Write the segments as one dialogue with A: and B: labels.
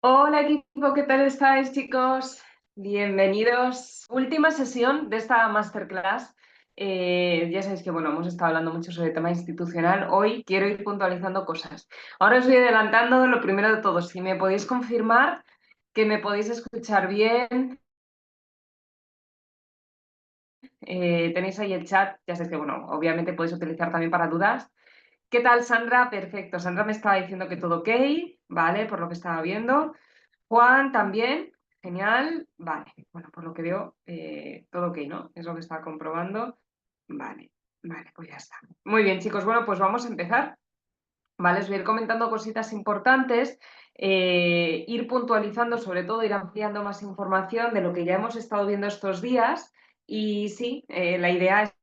A: Hola equipo, ¿qué tal estáis chicos? Bienvenidos. Última sesión de esta masterclass. Ya sabéis que bueno, hemos estado hablando mucho sobre el tema institucional. Hoy quiero ir puntualizando cosas. Ahora os voy adelantando lo primero de todo. Si me podéis confirmar que me podéis escuchar bien, tenéis ahí el chat. Ya sabéis que bueno, obviamente podéis utilizar también para dudas. ¿Qué tal Sandra? Perfecto. Sandra me estaba diciendo que todo ok, ¿vale? Por lo que estaba viendo. Juan también, genial. Vale, bueno, por lo que veo, todo ok, ¿no? Es lo que estaba comprobando. Vale, vale, pues ya está. Muy bien, chicos, bueno, pues vamos a empezar. Vale, os voy a ir comentando cositas importantes, ir puntualizando, sobre todo ir ampliando más información de lo que ya hemos estado viendo estos días. Y sí, la idea es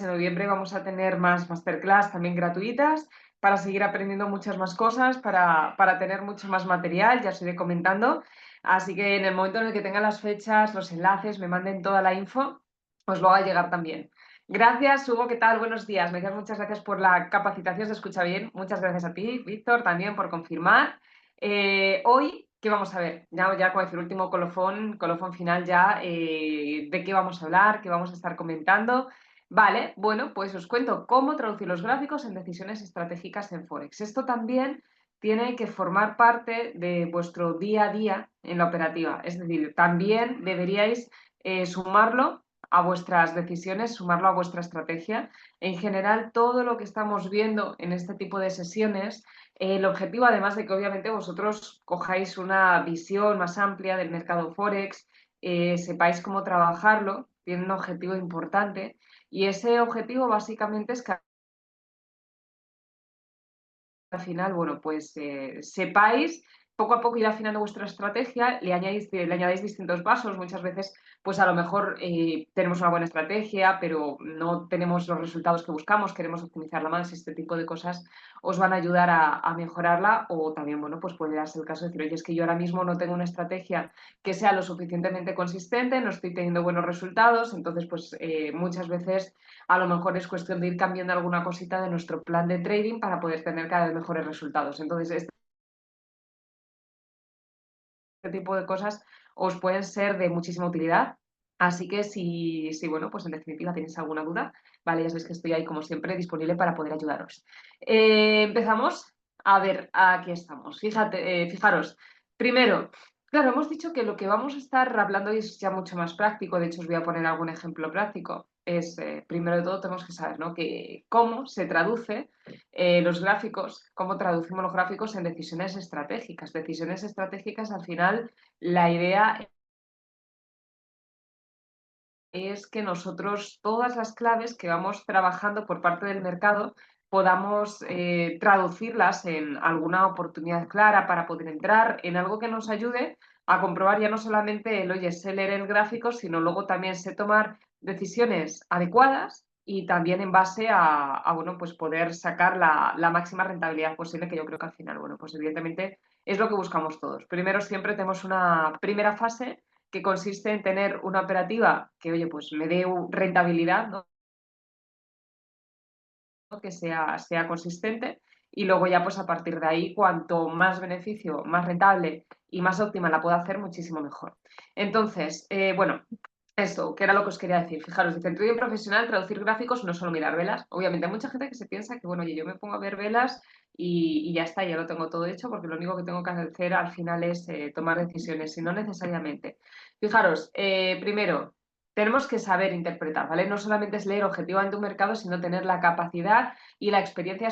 A: en noviembre vamos a tener más masterclass también gratuitas para seguir aprendiendo muchas más cosas, para tener mucho más material, ya os iré comentando. Así que en el momento en el que tengan las fechas, los enlaces, me manden toda la info, os lo va a llegar también. Gracias, Hugo, ¿qué tal? Buenos días. Me decías muchas gracias por la capacitación, se escucha bien. Muchas gracias a ti, Víctor, también por confirmar. Hoy, ¿qué vamos a ver? Ya como decir, último colofón final ya, de qué vamos a hablar, qué vamos a estar comentando. Vale, bueno, pues os cuento cómo traducir los gráficos en decisiones estratégicas en Forex. Esto también tiene que formar parte de vuestro día a día en la operativa. Es decir, también deberíais sumarlo a vuestras decisiones, sumarlo a vuestra estrategia. En general, todo lo que estamos viendo en este tipo de sesiones, el objetivo, además de que obviamente vosotros cojáis una visión más amplia del mercado Forex, sepáis cómo trabajarlo, tiene un objetivo importante. Y ese objetivo básicamente es que al final, bueno, pues sepáis poco a poco ir afinando vuestra estrategia, le añadéis distintos pasos. Muchas veces, pues a lo mejor tenemos una buena estrategia, pero no tenemos los resultados que buscamos, queremos optimizarla más. Este tipo de cosas os van a ayudar a mejorarla. O también, bueno, pues puede darse el caso de decir, oye, es que yo ahora mismo no tengo una estrategia que sea lo suficientemente consistente, no estoy teniendo buenos resultados. Entonces, pues muchas veces a lo mejor es cuestión de ir cambiando alguna cosita de nuestro plan de trading para poder tener cada vez mejores resultados. Entonces, este tipo de cosas os pueden ser de muchísima utilidad. Así que si, bueno, pues en definitiva tenéis alguna duda, vale, ya sabéis que estoy ahí como siempre disponible para poder ayudaros. Empezamos. A ver, aquí estamos. Fijaros, primero, claro, hemos dicho que lo que vamos a estar hablando hoy es ya mucho más práctico. De hecho, os voy a poner algún ejemplo práctico. Primero de todo, tenemos que saber, ¿no?, que cómo se traduce los gráficos, cómo traducimos los gráficos en decisiones estratégicas. Decisiones estratégicas, al final, la idea es que nosotros todas las claves que vamos trabajando por parte del mercado podamos traducirlas en alguna oportunidad clara para poder entrar en algo que nos ayude a comprobar ya no solamente el, oye, sé leer el gráfico, sino luego también sé tomar decisiones adecuadas y también en base bueno, pues poder sacar la máxima rentabilidad posible, que yo creo que al final, bueno, pues evidentemente es lo que buscamos todos. Primero siempre tenemos una primera fase que consiste en tener una operativa que, oye, pues me dé rentabilidad, ¿no?, que sea consistente, y luego ya pues a partir de ahí, cuanto más beneficio, más rentable y más óptima la pueda hacer, muchísimo mejor. Entonces, bueno, esto, que era lo que os quería decir. Fijaros, dice, en trading profesional, traducir gráficos, no solo mirar velas. Obviamente hay mucha gente que se piensa que, bueno, oye, yo me pongo a ver velas y ya está, ya lo tengo todo hecho, porque lo único que tengo que hacer al final es tomar decisiones, y no necesariamente. Fijaros, primero, tenemos que saber interpretar, ¿vale? No solamente es leer objetivamente un mercado, sino tener la capacidad y la experiencia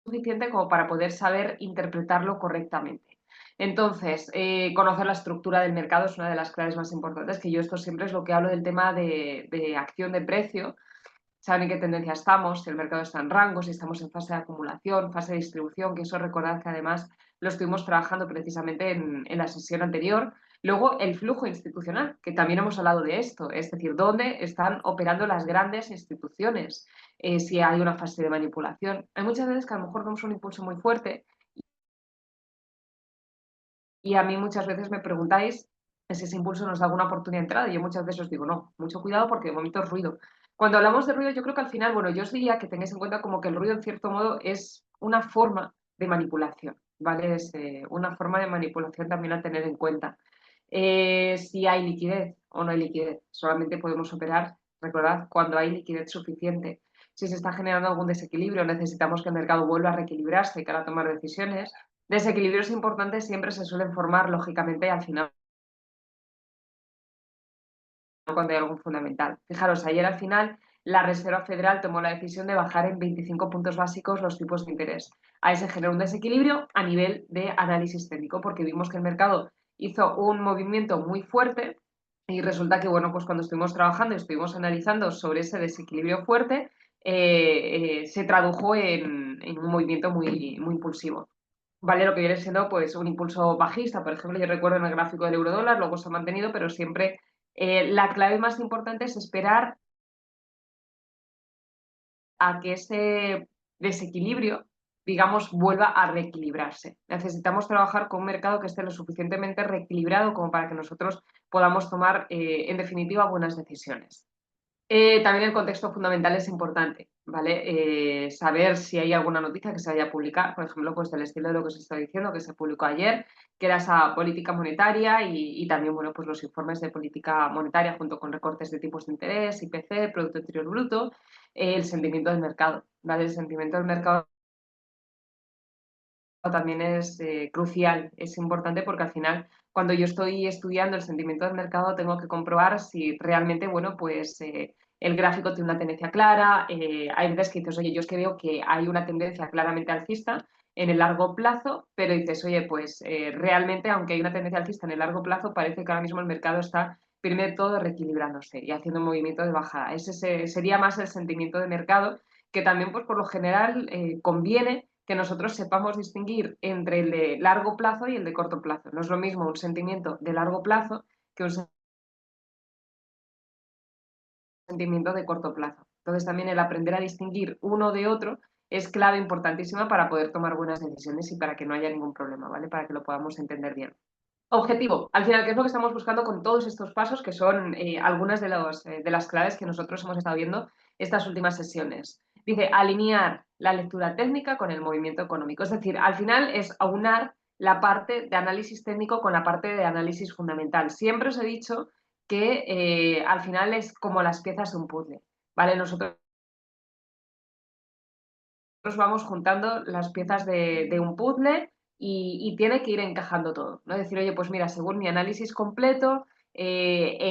A: suficiente como para poder saber interpretarlo correctamente. Entonces, conocer la estructura del mercado es una de las claves más importantes, que yo esto siempre es lo que hablo del tema de acción de precio. Saben en qué tendencia estamos, si el mercado está en rango, si estamos en fase de acumulación, fase de distribución, que eso recordad que además lo estuvimos trabajando precisamente en la sesión anterior. Luego, el flujo institucional, que también hemos hablado de esto, es decir, dónde están operando las grandes instituciones, si hay una fase de manipulación. Hay muchas veces que a lo mejor vemos un impulso muy fuerte y a mí muchas veces me preguntáis si ese impulso nos da alguna oportunidad de entrada, y yo muchas veces os digo, no, mucho cuidado porque de momento es ruido. Cuando hablamos de ruido, yo creo que al final, bueno, yo os diría que tengáis en cuenta como que el ruido, en cierto modo, es una forma de manipulación, ¿vale? Es una forma de manipulación también a tener en cuenta. Si hay liquidez o no hay liquidez, solamente podemos operar, recordad, cuando hay liquidez suficiente. Si se está generando algún desequilibrio, necesitamos que el mercado vuelva a reequilibrarse para tomar decisiones. Desequilibrios importantes siempre se suelen formar, lógicamente, al final cuando hay algún fundamental. Fijaros, ayer al final la Reserva Federal tomó la decisión de bajar en 25 puntos básicos los tipos de interés. Ahí se generó un desequilibrio a nivel de análisis técnico, porque vimos que el mercado hizo un movimiento muy fuerte y resulta que, bueno, pues cuando estuvimos trabajando y estuvimos analizando sobre ese desequilibrio fuerte, se tradujo en un movimiento muy impulsivo. Vale, lo que viene siendo pues un impulso bajista, por ejemplo, yo recuerdo en el gráfico del euro-dólar, luego se ha mantenido, pero siempre la clave más importante es esperar a que ese desequilibrio, digamos, vuelva a reequilibrarse. Necesitamos trabajar con un mercado que esté lo suficientemente reequilibrado como para que nosotros podamos tomar, en definitiva, buenas decisiones. También el contexto fundamental es importante, ¿vale? Saber si hay alguna noticia que se vaya a publicar, por ejemplo, pues del estilo de lo que os estoy diciendo, que se publicó ayer, que era esa política monetaria y también, bueno, pues los informes de política monetaria junto con recortes de tipos de interés, IPC, Producto Interior Bruto, el sentimiento del mercado, ¿vale? El sentimiento del mercado también es crucial, es importante porque al final cuando yo estoy estudiando el sentimiento del mercado tengo que comprobar si realmente, bueno, pues el gráfico tiene una tendencia clara, hay veces que dices, oye, yo es que veo que hay una tendencia claramente alcista en el largo plazo, pero dices, oye, pues realmente aunque hay una tendencia alcista en el largo plazo, parece que ahora mismo el mercado está primero de todo reequilibrándose y haciendo un movimiento de bajada. Ese sería más el sentimiento de mercado que también pues por lo general conviene que nosotros sepamos distinguir entre el de largo plazo y el de corto plazo. No es lo mismo un sentimiento de largo plazo que un sentimiento de corto plazo. Entonces también el aprender a distinguir uno de otro es clave importantísima para poder tomar buenas decisiones y para que no haya ningún problema, ¿vale? Para que lo podamos entender bien. Objetivo, al final, ¿qué es lo que estamos buscando con todos estos pasos? Que son algunas de las claves que nosotros hemos estado viendo estas últimas sesiones. Dice, alinear la lectura técnica con el movimiento económico. Es decir, al final es aunar la parte de análisis técnico con la parte de análisis fundamental. Siempre os he dicho que al final es como las piezas de un puzzle, ¿vale? Nosotros vamos juntando las piezas de un puzzle y tiene que ir encajando todo, ¿no? Decir, oye, pues mira, según mi análisis completo,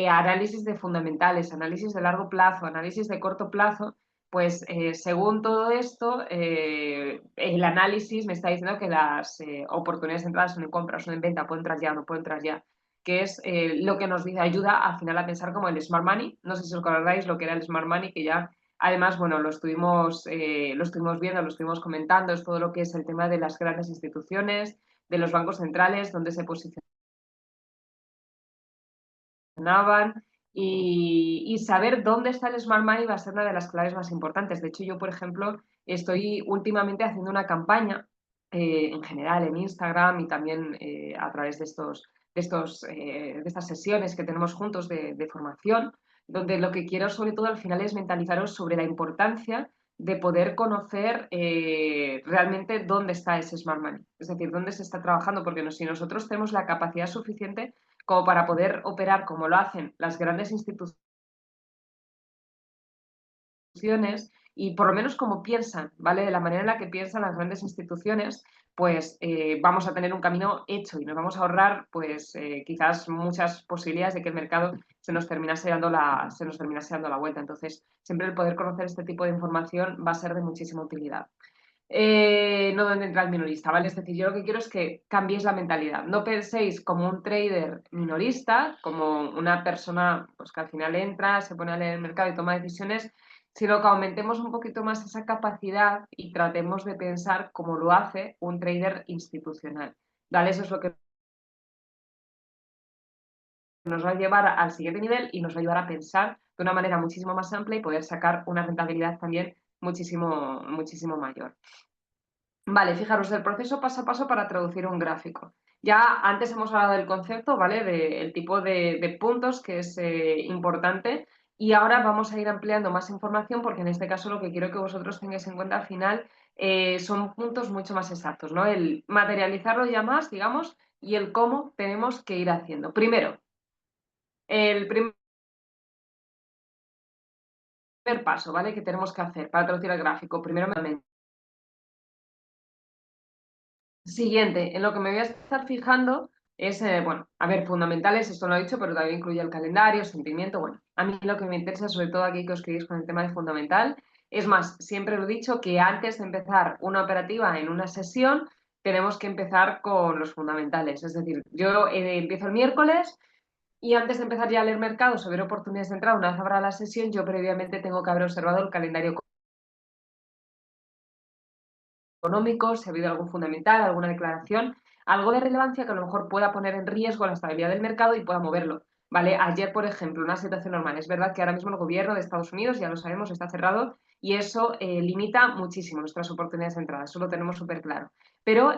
A: análisis de fundamentales, análisis de largo plazo, análisis de corto plazo, pues según todo esto, el análisis me está diciendo que las oportunidades de entrada son en compra, son en venta, puedo entrar ya o no puedo entrar ya, que es lo que nos dice, ayuda al final a pensar como el smart money. No sé si os acordáis lo que era el smart money, que ya además, bueno, lo estuvimos viendo, lo estuvimos comentando, es todo lo que es el tema de las grandes instituciones, de los bancos centrales, donde se posicionaban y saber dónde está el smart money va a ser una de las claves más importantes. De hecho, yo, por ejemplo, estoy últimamente haciendo una campaña en general en Instagram y también a través de estas sesiones que tenemos juntos de formación, donde lo que quiero sobre todo al final es mentalizaros sobre la importancia de poder conocer realmente dónde está ese smart money, es decir, dónde se está trabajando, porque si nosotros tenemos la capacidad suficiente como para poder operar como lo hacen las grandes instituciones y por lo menos como piensan, ¿vale? De la manera en la que piensan las grandes instituciones, pues vamos a tener un camino hecho y nos vamos a ahorrar, pues quizás muchas posibilidades de que el mercado se nos terminase dando la vuelta. Entonces, siempre el poder conocer este tipo de información va a ser de muchísima utilidad. No donde entra el minorista, ¿vale? Es decir, yo lo que quiero es que cambiéis la mentalidad. No penséis como un trader minorista, como una persona pues, que al final entra, se pone a leer el mercado y toma decisiones, sino que aumentemos un poquito más esa capacidad y tratemos de pensar como lo hace un trader institucional. ¿Vale? Eso es lo que nos va a llevar al siguiente nivel y nos va a ayudar a pensar de una manera muchísimo más amplia y poder sacar una rentabilidad también muchísimo mayor. Vale, fijaros, el proceso paso a paso para traducir un gráfico. Ya antes hemos hablado del concepto, ¿vale? Del tipo de puntos que es importante Y ahora vamos a ir ampliando más información porque en este caso lo que quiero que vosotros tengáis en cuenta al final son puntos mucho más exactos, ¿no? El materializarlo ya más, digamos, y el cómo tenemos que ir haciendo. Primero, el primer paso, ¿vale? Que tenemos que hacer para traducir el gráfico. Primero, siguiente, en lo que me voy a estar fijando es, bueno, a ver, fundamentales, esto lo he dicho, pero también incluye el calendario, sentimiento, bueno, a mí lo que me interesa sobre todo aquí que os quedéis con el tema de fundamental, es más, siempre lo he dicho que antes de empezar una operativa en una sesión, tenemos que empezar con los fundamentales, es decir, yo empiezo el miércoles y antes de empezar ya a leer mercados o ver oportunidades de entrada, una vez abra la sesión, yo previamente tengo que haber observado el calendario económico, si ha habido algún fundamental, alguna declaración, algo de relevancia que a lo mejor pueda poner en riesgo la estabilidad del mercado y pueda moverlo. ¿Vale? Ayer, por ejemplo, una situación normal. Es verdad que ahora mismo el gobierno de Estados Unidos, ya lo sabemos, está cerrado y eso limita muchísimo nuestras oportunidades de entrada. Eso lo tenemos súper claro. Pero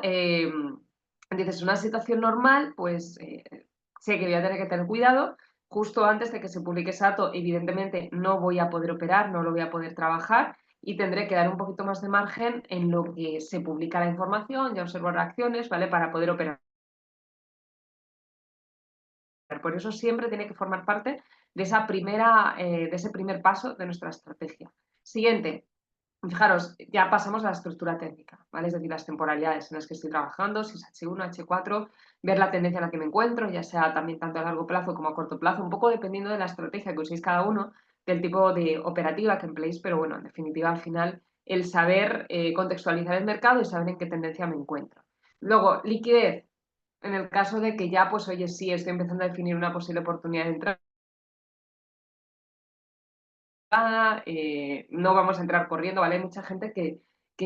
A: dices, una situación normal, pues sé que voy a tener que tener cuidado. Justo antes de que se publique ese dato, evidentemente no voy a poder operar, no lo voy a poder trabajar y tendré que dar un poquito más de margen en lo que se publica la información, ya observo reacciones, ¿vale? Para poder operar. Por eso siempre tiene que formar parte de esa de ese primer paso de nuestra estrategia. Siguiente, fijaros, ya pasamos a la estructura técnica, ¿vale? Es decir, las temporalidades en las que estoy trabajando, si es H1, H4, ver la tendencia en la que me encuentro, ya sea también tanto a largo plazo como a corto plazo, un poco dependiendo de la estrategia que uséis cada uno, del tipo de operativa que empleéis, pero bueno, en definitiva, al final, el saber contextualizar el mercado y saber en qué tendencia me encuentro. Luego, liquidez. En el caso de que ya, pues oye, sí, estoy empezando a definir una posible oportunidad de entrada, no vamos a entrar corriendo, ¿vale? Hay mucha gente que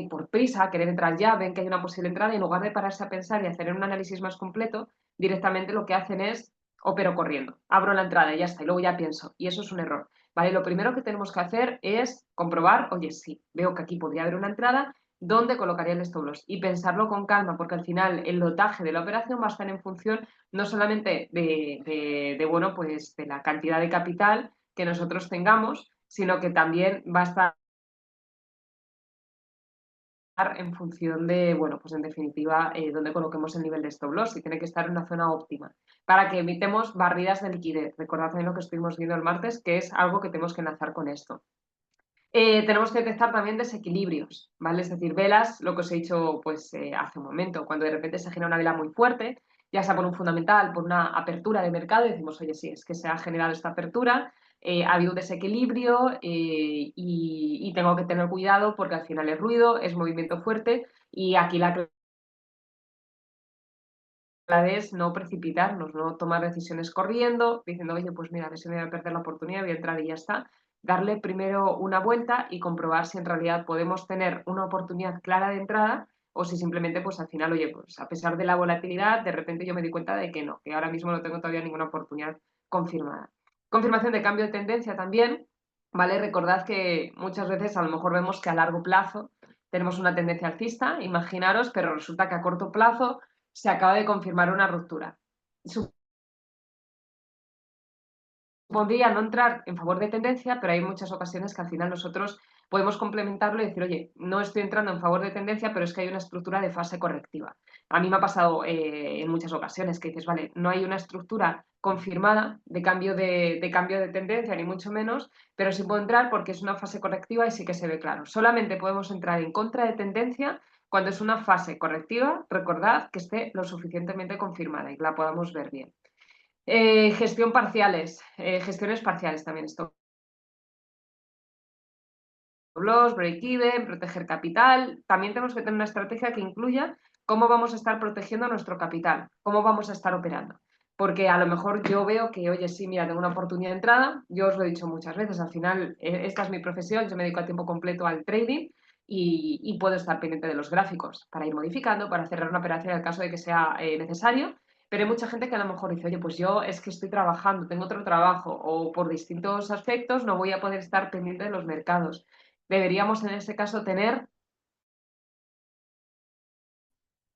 A: por prisa, querer entrar ya, ven que hay una posible entrada y en lugar de pararse a pensar y hacer un análisis más completo, directamente lo que hacen es opero corriendo, abro la entrada y ya está, y luego ya pienso, y eso es un error, ¿vale? Lo primero que tenemos que hacer es comprobar, oye, sí, veo que aquí podría haber una entrada, ¿dónde colocaría el stop loss? Y pensarlo con calma, porque al final el lotaje de la operación va a estar en función no solamente bueno, pues de la cantidad de capital que nosotros tengamos, sino que también va a estar en función de, bueno, pues en definitiva, dónde coloquemos el nivel de stop loss y tiene que estar en una zona óptima para que evitemos barridas de liquidez. Recordad también lo que estuvimos viendo el martes, que es algo que tenemos que enlazar con esto. Tenemos que detectar también desequilibrios, ¿vale? Es decir, velas, lo que os he dicho pues, hace un momento, cuando de repente se genera una vela muy fuerte, ya sea por un fundamental, por una apertura de mercado, y decimos, oye, sí, es que se ha generado esta apertura, ha habido un desequilibrio y tengo que tener cuidado porque al final es ruido, es movimiento fuerte y aquí la clave es no precipitarnos, no tomar decisiones corriendo, diciendo, oye, pues mira, a ver si me voy a perder la oportunidad, voy a entrar y ya está. Darle primero una vuelta y comprobar si en realidad podemos tener una oportunidad clara de entrada o si simplemente, pues al final, oye, pues a pesar de la volatilidad, de repente yo me di cuenta de que no, que ahora mismo no tengo todavía ninguna oportunidad confirmada. Confirmación de cambio de tendencia también, ¿vale? Recordad que muchas veces a lo mejor vemos que a largo plazo tenemos una tendencia alcista, imaginaros, pero resulta que a corto plazo se acaba de confirmar una ruptura. Supondría no entrar en favor de tendencia, pero hay muchas ocasiones que al final nosotros podemos complementarlo y decir, oye, no estoy entrando en favor de tendencia, pero es que hay una estructura de fase correctiva. A mí me ha pasado en muchas ocasiones que dices, vale, no hay una estructura confirmada de cambio de tendencia, ni mucho menos, pero sí puedo entrar porque es una fase correctiva y sí que se ve claro. Solamente podemos entrar en contra de tendencia cuando es una fase correctiva, recordad que esté lo suficientemente confirmada y la podamos ver bien. Gestiones parciales también stop loss, break even, proteger capital. También tenemos que tener una estrategia que incluya cómo vamos a estar protegiendo nuestro capital, cómo vamos a estar operando. Porque a lo mejor yo veo que, oye, sí, mira, tengo una oportunidad de entrada, yo os lo he dicho muchas veces, al final esta es mi profesión, yo me dedico a tiempo completo al trading y puedo estar pendiente de los gráficos para ir modificando, para cerrar una operación en el caso de que sea necesario. Pero hay mucha gente que a lo mejor dice, oye, pues yo es que estoy trabajando, tengo otro trabajo o por distintos aspectos no voy a poder estar pendiente de los mercados. Deberíamos en este caso tener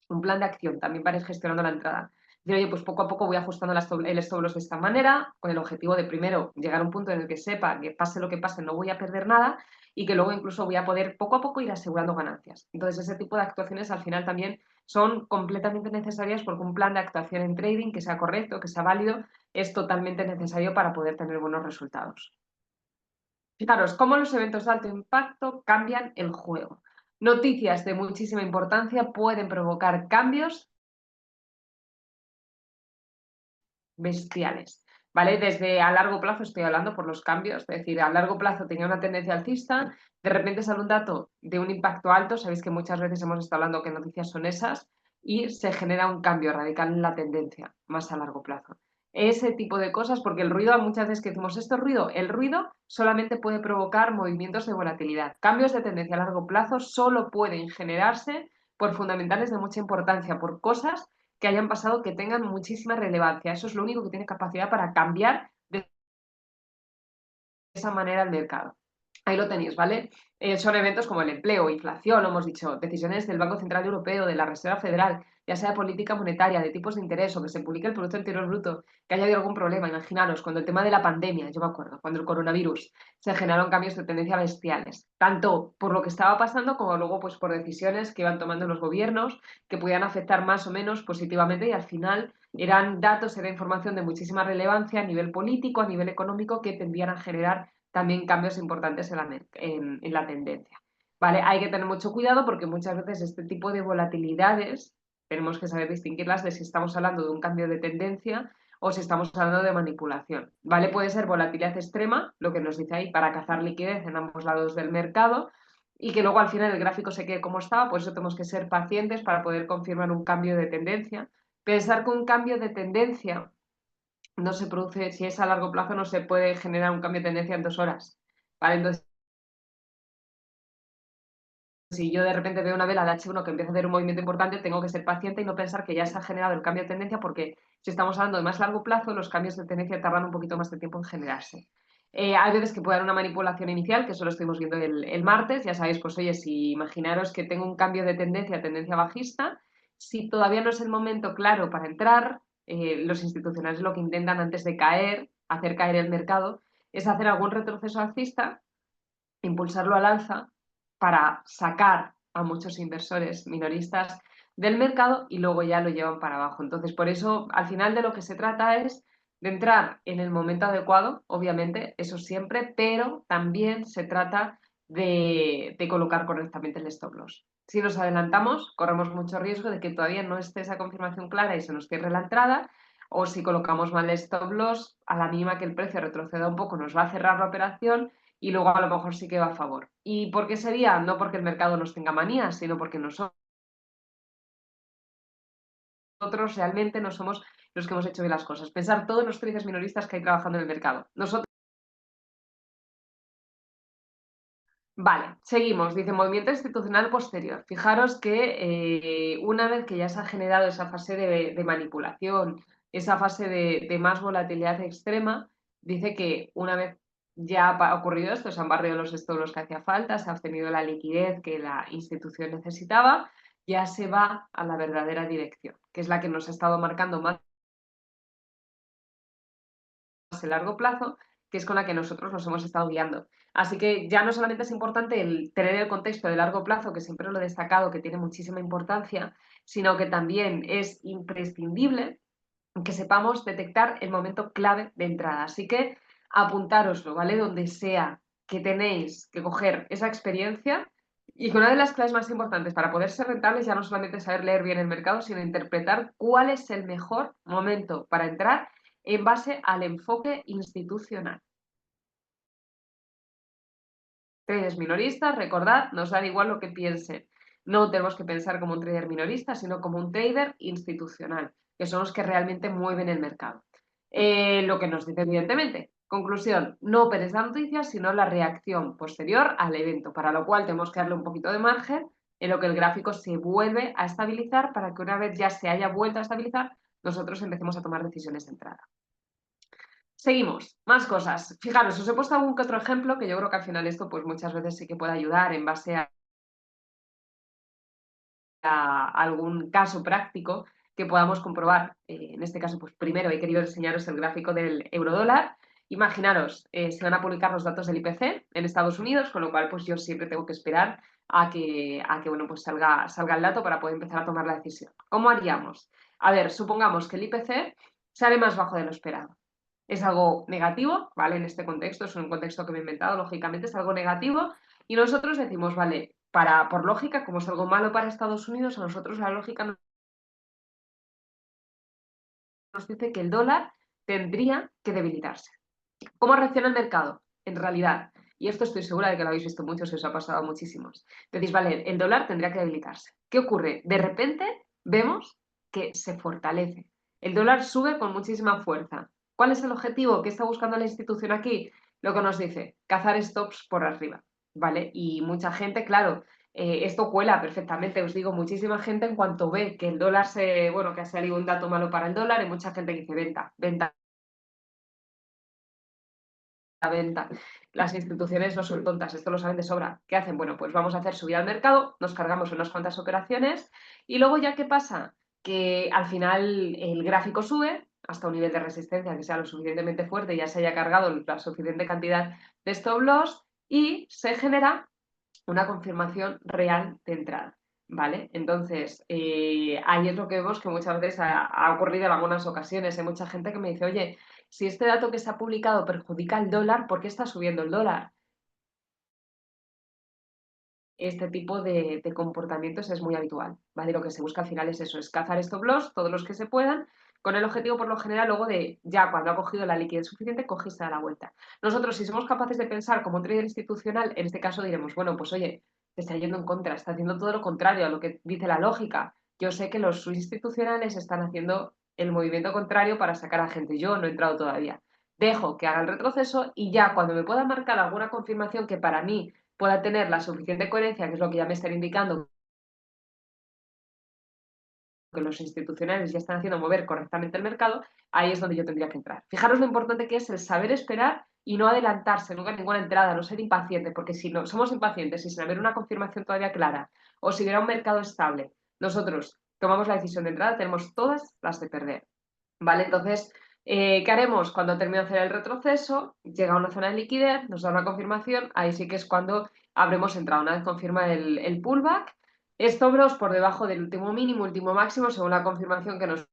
A: un plan de acción también para ir gestionando la entrada. Decir, oye, pues poco a poco voy ajustando el stop loss de esta manera, con el objetivo de primero llegar a un punto en el que sepa que pase lo que pase no voy a perder nada y que luego incluso voy a poder poco a poco ir asegurando ganancias. Entonces ese tipo de actuaciones al final también son completamente necesarias porque un plan de actuación en trading que sea correcto, que sea válido, es totalmente necesario para poder tener buenos resultados. Fijaros cómo los eventos de alto impacto cambian el juego. Noticias de muchísima importancia pueden provocar cambios bestiales, ¿vale? Desde a largo plazo estoy hablando por los cambios, es decir, a largo plazo tenía una tendencia alcista, de repente sale un dato de un impacto alto, sabéis que muchas veces hemos estado hablando que noticias son esas, y se genera un cambio radical en la tendencia, más a largo plazo. Ese tipo de cosas, porque el ruido, muchas veces que decimos esto es ruido, el ruido solamente puede provocar movimientos de volatilidad. Cambios de tendencia a largo plazo solo pueden generarse por fundamentales de mucha importancia, por cosas que hayan pasado que tengan muchísima relevancia. Eso es lo único que tiene capacidad para cambiar de esa manera el mercado. Ahí lo tenéis, ¿vale? Son eventos como el empleo, inflación, lo hemos dicho, decisiones del Banco Central Europeo, de la Reserva Federal, ya sea de política monetaria, de tipos de interés o que se publique el Producto Interior Bruto, que haya habido algún problema. Imaginaros, cuando el tema de la pandemia, yo me acuerdo, cuando el coronavirus, se generaron cambios de tendencia bestiales, tanto por lo que estaba pasando como luego pues por decisiones que iban tomando los gobiernos que podían afectar más o menos positivamente y al final eran datos, era información de muchísima relevancia a nivel político, a nivel económico, que tendían a generar también cambios importantes en la tendencia. ¿Vale? Hay que tener mucho cuidado porque muchas veces este tipo de volatilidades tenemos que saber distinguirlas de si estamos hablando de un cambio de tendencia o si estamos hablando de manipulación. ¿Vale? Puede ser volatilidad extrema, lo que nos dice ahí, para cazar liquidez en ambos lados del mercado y que luego al final el gráfico se quede como estaba, por eso tenemos que ser pacientes para poder confirmar un cambio de tendencia. Pensar que un cambio de tendencia no se produce, si es a largo plazo, no se puede generar un cambio de tendencia en 2 horas. ¿Vale? Entonces, si yo de repente veo una vela de H1 que empieza a hacer un movimiento importante, tengo que ser paciente y no pensar que ya se ha generado el cambio de tendencia, porque si estamos hablando de más largo plazo, los cambios de tendencia tardan un poquito más de tiempo en generarse. Hay veces que puede haber una manipulación inicial, que eso lo estuvimos viendo el martes, ya sabéis, pues oye, si imaginaros que tengo un cambio de tendencia bajista, si todavía no es el momento claro para entrar, los institucionales lo que intentan antes de caer, hacer caer el mercado, es hacer algún retroceso alcista, impulsarlo al alza para sacar a muchos inversores minoristas del mercado y luego ya lo llevan para abajo. Entonces, por eso, al final de lo que se trata es de entrar en el momento adecuado, obviamente, eso siempre, pero también se trata de colocar correctamente el stop loss. Si nos adelantamos, corremos mucho riesgo de que todavía no esté esa confirmación clara y se nos cierre la entrada, o si colocamos mal el stop loss, a la mínima que el precio retroceda un poco, nos va a cerrar la operación y luego a lo mejor sí que va a favor. ¿Y por qué sería? No porque el mercado nos tenga manías, sino porque nosotros realmente no somos los que hemos hecho bien las cosas. Pensar todos los traders minoristas que hay trabajando en el mercado. Nosotros. Vale, seguimos. Dice movimiento institucional posterior. Fijaros que una vez que ya se ha generado esa fase de manipulación, esa fase de más volatilidad extrema, dice que una vez ya ha ocurrido esto, se han barrido los stop que hacía falta, se ha obtenido la liquidez que la institución necesitaba, ya se va a la verdadera dirección, que es la que nos ha estado marcando más a largo plazo, que es con la que nosotros nos hemos estado guiando. Así que ya no solamente es importante el tener el contexto de largo plazo, que siempre lo he destacado, que tiene muchísima importancia, sino que también es imprescindible que sepamos detectar el momento clave de entrada. Así que apuntároslo, ¿vale? Donde sea que tenéis que coger esa experiencia y que una de las claves más importantes para poder ser rentables ya no solamente es saber leer bien el mercado, sino interpretar cuál es el mejor momento para entrar en base al enfoque institucional. Traders minoristas, recordad, nos da igual lo que piensen. No tenemos que pensar como un trader minorista, sino como un trader institucional, que son los que realmente mueven el mercado. Lo que nos dice evidentemente. Conclusión, no operes la noticia, sino la reacción posterior al evento, para lo cual tenemos que darle un poquito de margen en lo que el gráfico se vuelve a estabilizar para que una vez ya se haya vuelto a estabilizar, nosotros empecemos a tomar decisiones de entrada. Seguimos, más cosas. Fijaros, os he puesto algún que otro ejemplo que yo creo que al final esto pues muchas veces sí que puede ayudar en base a algún caso práctico que podamos comprobar. En este caso, pues primero he querido enseñaros el gráfico del eurodólar. Imaginaros, se van a publicar los datos del IPC en Estados Unidos, con lo cual pues yo siempre tengo que esperar a que bueno, pues salga el dato para poder empezar a tomar la decisión. ¿Cómo haríamos? A ver, supongamos que el IPC sale más bajo de lo esperado. Es algo negativo, ¿vale? En este contexto, es un contexto que me he inventado, lógicamente, es algo negativo. Y nosotros decimos, vale, por lógica, como es algo malo para Estados Unidos, a nosotros la lógica nos dice que el dólar tendría que debilitarse. ¿Cómo reacciona el mercado? En realidad, y esto estoy segura de que lo habéis visto muchos, se os ha pasado a muchísimos. Decís, vale, el dólar tendría que debilitarse. ¿Qué ocurre? De repente vemos que se fortalece. El dólar sube con muchísima fuerza. ¿Cuál es el objetivo? ¿Qué está buscando la institución aquí? Lo que nos dice, cazar stops por arriba, ¿vale? Y mucha gente, claro, esto cuela perfectamente, os digo, muchísima gente en cuanto ve que el dólar bueno, que ha salido un dato malo para el dólar, hay mucha gente que dice venta, venta, venta. Las instituciones no son tontas, esto lo saben de sobra. ¿Qué hacen? Bueno, pues vamos a hacer subida al mercado, nos cargamos unas cuantas operaciones y luego ya qué pasa, que al final el gráfico sube hasta un nivel de resistencia que sea lo suficientemente fuerte y ya se haya cargado la suficiente cantidad de stop loss y se genera una confirmación real de entrada, ¿vale? Entonces, ahí es lo que vemos que muchas veces ha ocurrido en algunas ocasiones. Hay mucha gente que me dice, oye, si este dato que se ha publicado perjudica el dólar, ¿por qué está subiendo el dólar? Este tipo de comportamientos es muy habitual, ¿vale? Lo que se busca al final es eso, es cazar stop loss, todos los que se puedan, con el objetivo por lo general luego de, ya cuando ha cogido la liquidez suficiente, cogerse a la vuelta. Nosotros, si somos capaces de pensar como un trader institucional, en este caso diremos, bueno, pues oye, te está yendo en contra, está haciendo todo lo contrario a lo que dice la lógica. Yo sé que los institucionales están haciendo el movimiento contrario para sacar a gente. Yo no he entrado todavía. Dejo que haga el retroceso y ya cuando me pueda marcar alguna confirmación que para mí pueda tener la suficiente coherencia, que es lo que ya me están indicando que los institucionales ya están haciendo mover correctamente el mercado, ahí es donde yo tendría que entrar. Fijaros lo importante que es el saber esperar y no adelantarse nunca en ninguna entrada, no ser impaciente, porque si no somos impacientes y sin haber una confirmación todavía clara, o si hubiera un mercado estable, nosotros tomamos la decisión de entrada, tenemos todas las de perder. ¿Vale? Entonces, ¿qué haremos? Cuando termine de hacer el retroceso, llega a una zona de liquidez, nos da una confirmación, ahí sí que es cuando habremos entrado. Una vez confirma el pullback, stop loss por debajo del último mínimo, último máximo, según la confirmación que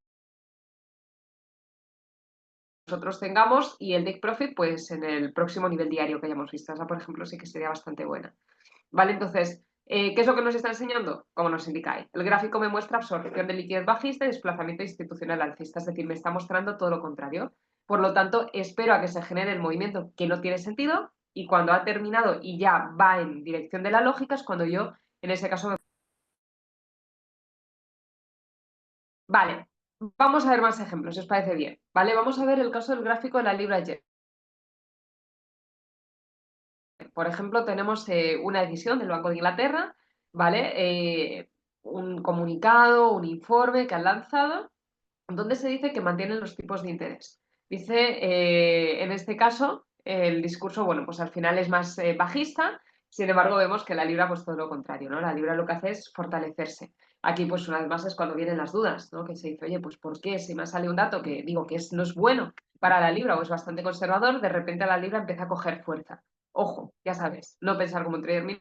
A: nosotros tengamos, y el take profit, pues en el próximo nivel diario que hayamos visto. Esa, por ejemplo, sí que sería bastante buena. ¿Vale? Entonces, ¿qué es lo que nos está enseñando? Como nos indica ahí. El gráfico me muestra absorción de liquidez bajista y desplazamiento institucional alcista, es decir, me está mostrando todo lo contrario. Por lo tanto, espero a que se genere el movimiento que no tiene sentido y cuando ha terminado y ya va en dirección de la lógica es cuando yo, en ese caso, Vale, vamos a ver más ejemplos, si os parece bien. ¿Vale? Vamos a ver el caso del gráfico de la libra yen. Por ejemplo, tenemos una decisión del Banco de Inglaterra, ¿vale? Un comunicado, un informe que han lanzado, donde se dice que mantienen los tipos de interés. Dice, en este caso, el discurso, bueno, pues al final es más bajista, sin embargo vemos que la libra, pues todo lo contrario, ¿no? La libra lo que hace es fortalecerse. Aquí, pues una vez más es cuando vienen las dudas, ¿no? Que se dice, oye, pues ¿por qué? Si me sale un dato que digo que no es bueno para la libra o es bastante conservador, de repente la libra empieza a coger fuerza. Ojo, ya sabes, no pensar como un trader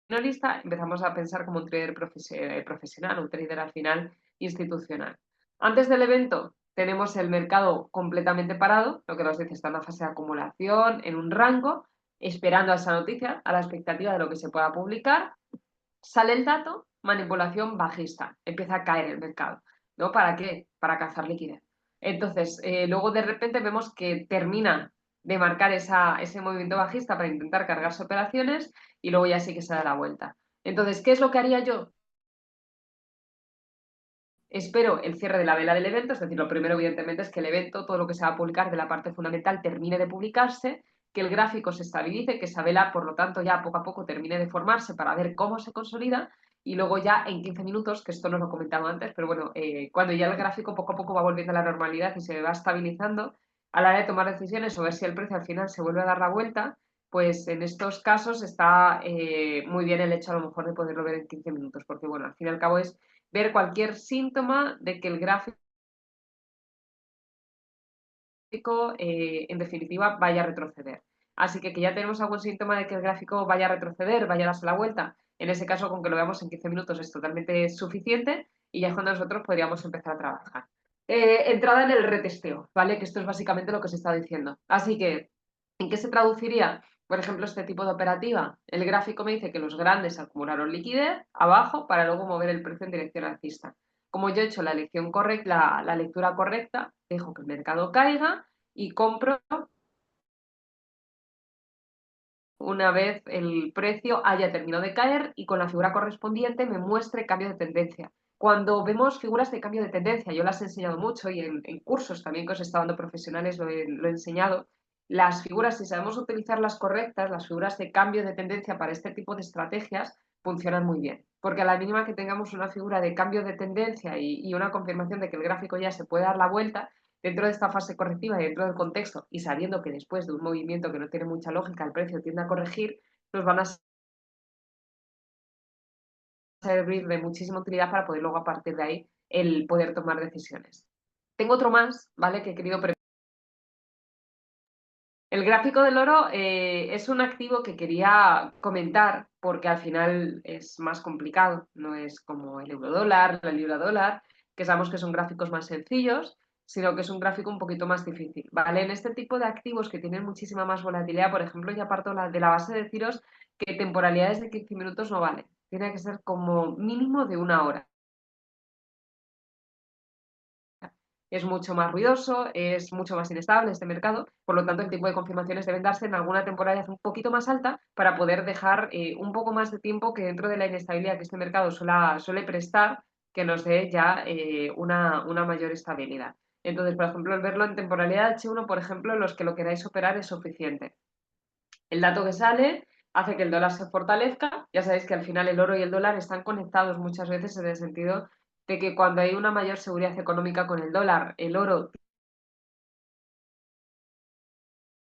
A: minorista, empezamos a pensar como un trader profesional, un trader al final institucional. Antes del evento tenemos el mercado completamente parado, lo que nos dice está en una fase de acumulación, en un rango, esperando a esa noticia, a la expectativa de lo que se pueda publicar. Sale el dato, manipulación bajista, empieza a caer el mercado. ¿No? ¿Para qué? Para cazar liquidez. Entonces, luego de repente vemos que termina de marcar ese movimiento bajista para intentar cargarse operaciones y luego ya sí que se da la vuelta. Entonces, ¿qué es lo que haría yo? Espero el cierre de la vela del evento, es decir, lo primero evidentemente es que el evento, todo lo que se va a publicar de la parte fundamental termine de publicarse, que el gráfico se estabilice, que esa vela, por lo tanto, ya poco a poco termine de formarse para ver cómo se consolida y luego ya en 15 minutos, que esto no lo he comentado antes, pero bueno, cuando ya el gráfico poco a poco va volviendo a la normalidad y se va estabilizando, a la hora de tomar decisiones o ver si el precio al final se vuelve a dar la vuelta, pues en estos casos está muy bien el hecho a lo mejor de poderlo ver en 15 minutos, porque bueno, al fin y al cabo es ver cualquier síntoma de que el gráfico, en definitiva, vaya a retroceder. Así que ya tenemos algún síntoma de que el gráfico vaya a retroceder, vaya a darse la vuelta. En ese caso, con que lo veamos en 15 minutos es totalmente suficiente y ya es cuando nosotros podríamos empezar a trabajar. Entrada en el retesteo, ¿vale? Que esto es básicamente lo que os he estado diciendo. Así que, ¿en qué se traduciría, por ejemplo, este tipo de operativa? El gráfico me dice que los grandes acumularon liquidez abajo para luego mover el precio en dirección alcista. Como yo he hecho la lectura correcta, dejo que el mercado caiga y compro una vez el precio haya terminado de caer y con la figura correspondiente me muestre cambio de tendencia. Cuando vemos figuras de cambio de tendencia, yo las he enseñado mucho y en cursos también que os he estado dando profesionales lo he enseñado, las figuras, si sabemos utilizar las correctas, las figuras de cambio de tendencia para este tipo de estrategias funcionan muy bien. Porque a la mínima que tengamos una figura de cambio de tendencia y una confirmación de que el gráfico ya se puede dar la vuelta, dentro de esta fase correctiva y dentro del contexto, y sabiendo que después de un movimiento que no tiene mucha lógica el precio tiende a corregir, nos van a servir de muchísima utilidad para poder luego a partir de ahí el poder tomar decisiones. Tengo otro más, ¿vale? Que he querido el gráfico del oro es un activo que quería comentar porque al final es más complicado, no es como el eurodólar, la libra dólar, que sabemos que son gráficos más sencillos, sino que es un gráfico un poquito más difícil, ¿vale? En este tipo de activos que tienen muchísima más volatilidad, por ejemplo, ya parto de la base de deciros que temporalidades de 15 minutos no vale, tiene que ser como mínimo de una hora. Es mucho más ruidoso, es mucho más inestable este mercado, por lo tanto el tipo de confirmaciones deben darse en alguna temporalidad un poquito más alta para poder dejar un poco más de tiempo que dentro de la inestabilidad que este mercado suele prestar, que nos dé ya una mayor estabilidad. Entonces, por ejemplo, el verlo en temporalidad H1, por ejemplo, los que lo queráis operar es suficiente. El dato que sale hace que el dólar se fortalezca. Ya sabéis que al final el oro y el dólar están conectados muchas veces en el sentido de que cuando hay una mayor seguridad económica con el dólar, el oro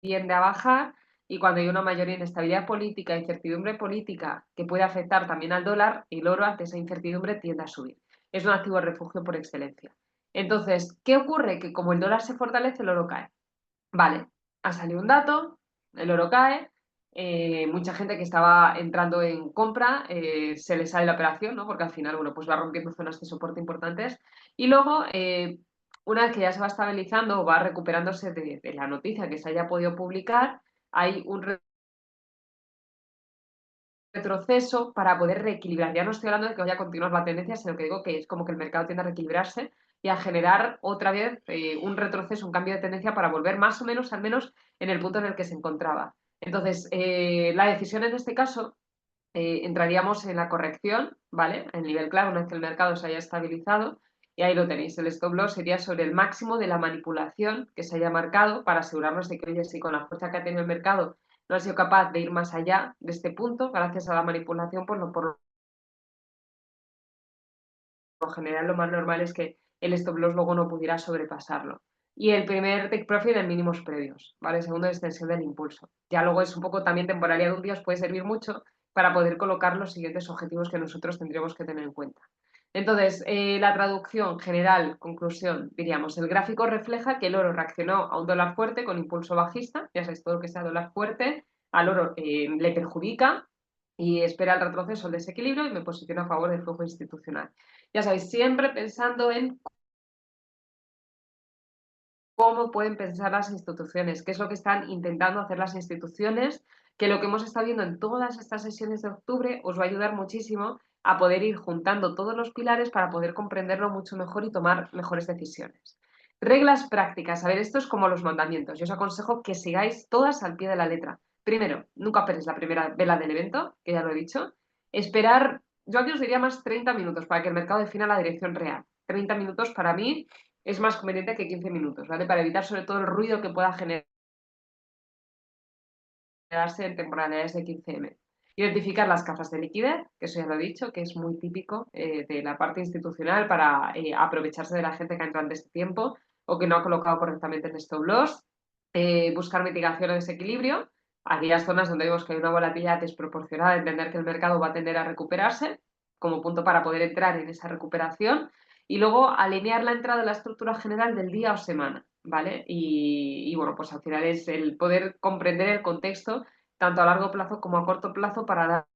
A: tiende a bajar y cuando hay una mayor inestabilidad política, incertidumbre política que puede afectar también al dólar, el oro ante esa incertidumbre tiende a subir. Es un activo de refugio por excelencia. Entonces, ¿qué ocurre? Que como el dólar se fortalece, el oro cae. Vale, ha salido un dato, el oro cae, mucha gente que estaba entrando en compra se le sale la operación, ¿no? Porque al final, bueno, pues va rompiendo zonas de soporte importantes. Y luego, una vez que ya se va estabilizando o va recuperándose de la noticia que se haya podido publicar, hay un retroceso para poder reequilibrar. Ya no estoy hablando de que vaya a continuar la tendencia, sino que digo que es como que el mercado tiende a reequilibrarse y a generar otra vez un retroceso, un cambio de tendencia para volver más o menos, al menos, en el punto en el que se encontraba. Entonces, la decisión en este caso entraríamos en la corrección, ¿vale? El nivel clave, una vez que el mercado se haya estabilizado, y ahí lo tenéis. El stop loss sería sobre el máximo de la manipulación que se haya marcado para asegurarnos de que, oye, si con la fuerza que ha tenido el mercado no ha sido capaz de ir más allá de este punto, gracias a la manipulación, pues no, por lo general lo más normal es que el stop loss luego no pudiera sobrepasarlo. Y el primer take profit en mínimos previos, ¿vale? Segundo, extensión del impulso. Ya luego es un poco también temporalidad de un día, os puede servir mucho para poder colocar los siguientes objetivos que nosotros tendríamos que tener en cuenta. Entonces, la traducción general, conclusión, diríamos, el gráfico refleja que el oro reaccionó a un dólar fuerte con impulso bajista, ya sabéis, todo lo que sea dólar fuerte, al oro le perjudica y espera el retroceso, el desequilibrio y me posiciona a favor del flujo institucional. Ya sabéis, siempre pensando en cómo pueden pensar las instituciones, qué es lo que están intentando hacer las instituciones, que lo que hemos estado viendo en todas estas sesiones de octubre os va a ayudar muchísimo a poder ir juntando todos los pilares para poder comprenderlo mucho mejor y tomar mejores decisiones. Reglas prácticas. A ver, esto es como los mandamientos. Yo os aconsejo que sigáis todas al pie de la letra. Primero, nunca operéis la primera vela del evento, que ya lo he dicho. Esperar, yo aquí os diría más 30 minutos para que el mercado defina la dirección real. 30 minutos para mí es más conveniente que 15 minutos, ¿vale? Para evitar sobre todo el ruido que pueda generarse en temporalidades de 15M. Identificar las cajas de liquidez, que eso ya lo he dicho, que es muy típico de la parte institucional para aprovecharse de la gente que ha entrado en este tiempo o que no ha colocado correctamente el stop loss. Buscar mitigación o desequilibrio, aquellas zonas donde vemos que hay una volatilidad desproporcionada, entender que el mercado va a tender a recuperarse. como punto para poder entrar en esa recuperación. Y luego alinear la entrada a la estructura general del día o semana, ¿vale? Y bueno, pues al final es el poder comprender el contexto tanto a largo plazo como a corto plazo para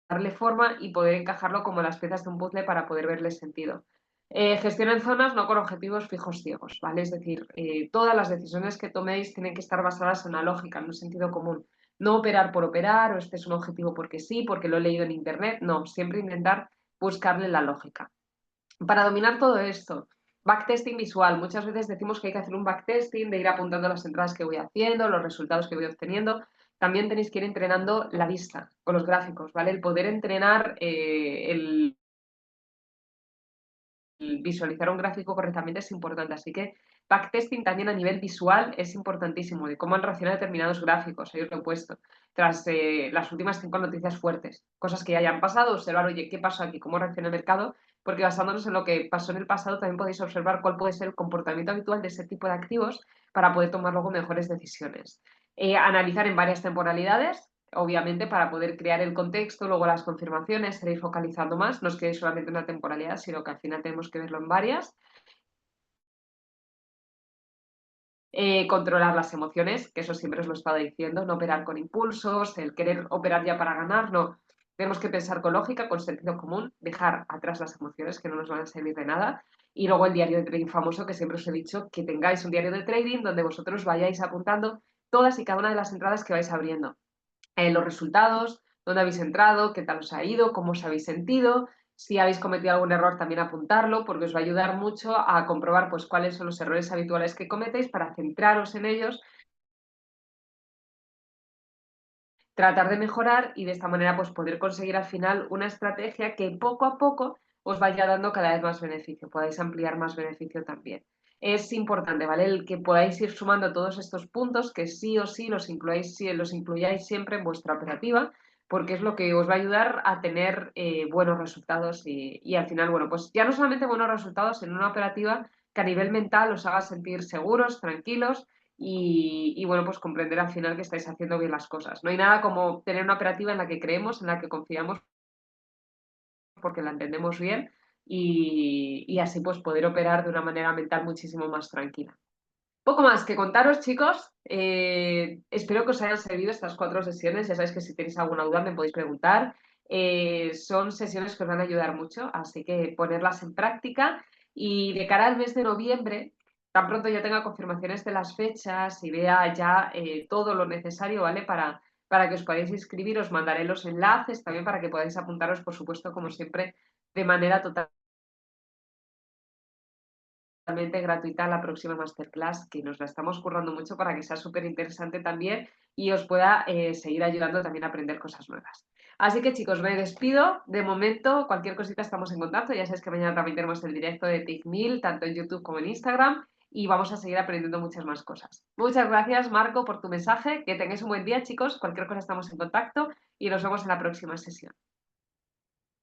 A: darle forma y poder encajarlo como las piezas de un puzzle para poder verle sentido. Gestión en zonas, no con objetivos fijos ciegos, ¿vale? Es decir, todas las decisiones que toméis tienen que estar basadas en la lógica, en un sentido común. No operar por operar, o este es un objetivo porque sí, porque lo he leído en internet. No, siempre intentar buscarle la lógica. Para dominar todo esto, backtesting visual. Muchas veces decimos que hay que hacer un backtesting, de ir apuntando las entradas que voy haciendo, los resultados que voy obteniendo. También tenéis que ir entrenando la vista con los gráficos, ¿vale? El poder entrenar el visualizar un gráfico correctamente es importante. Así que backtesting también a nivel visual es importantísimo, de cómo han reaccionado determinados gráficos. Ahí os lo he puesto. Tras las últimas 5 noticias fuertes, cosas que ya hayan pasado, observar, oye, ¿qué pasó aquí? ¿Cómo reacciona el mercado? Porque basándonos en lo que pasó en el pasado, también podéis observar cuál puede ser el comportamiento habitual de ese tipo de activos para poder tomar luego mejores decisiones. Analizar en varias temporalidades, obviamente para poder crear el contexto, luego las confirmaciones, seréis focalizando más, no os quedéis solamente en una temporalidad, sino que al final tenemos que verlo en varias. Controlar las emociones, que eso siempre os lo he estado diciendo, no operar con impulsos, el querer operar ya para ganar, no. Tenemos que pensar con lógica, con sentido común, dejar atrás las emociones que no nos van a servir de nada. Y luego el diario de trading famoso, que siempre os he dicho, que tengáis un diario de trading donde vosotros vayáis apuntando todas y cada una de las entradas que vais abriendo, los resultados, dónde habéis entrado, qué tal os ha ido, cómo os habéis sentido, si habéis cometido algún error también apuntarlo, porque os va a ayudar mucho a comprobar pues, cuáles son los errores habituales que cometéis para centraros en ellos, tratar de mejorar y de esta manera pues, poder conseguir al final una estrategia que poco a poco os vaya dando cada vez más beneficio, podáis ampliar más beneficio también. Es importante, ¿vale? El que podáis ir sumando todos estos puntos, que sí o sí los incluyáis siempre en vuestra operativa, porque es lo que os va a ayudar a tener buenos resultados y al final, bueno, pues ya no solamente buenos resultados en una operativa que a nivel mental os haga sentir seguros, tranquilos y bueno, pues comprender al final que estáis haciendo bien las cosas. No hay nada como tener una operativa en la que creemos, en la que confiamos porque la entendemos bien y así pues poder operar de una manera mental muchísimo más tranquila. Poco más que contaros, chicos. Espero que os hayan servido estas 4 sesiones. Ya sabéis que si tenéis alguna duda me podéis preguntar. Son sesiones que os van a ayudar mucho, así que ponerlas en práctica. Y de cara al mes de noviembre, tan pronto ya tenga confirmaciones de las fechas y vea ya todo lo necesario, ¿vale? Para que os podáis inscribir, os mandaré los enlaces también para que podáis apuntaros, por supuesto, como siempre, de manera total gratuita la próxima masterclass, que nos la estamos currando mucho para que sea súper interesante también y os pueda seguir ayudando también a aprender cosas nuevas. Así que chicos, me despido. De momento, cualquier cosita estamos en contacto. Ya sabéis que mañana también tenemos el directo de TIC1000, tanto en YouTube como en Instagram, y vamos a seguir aprendiendo muchas más cosas. Muchas gracias, Marco, por tu mensaje. Que tengáis un buen día, chicos. Cualquier cosa estamos en contacto y nos vemos en la próxima sesión.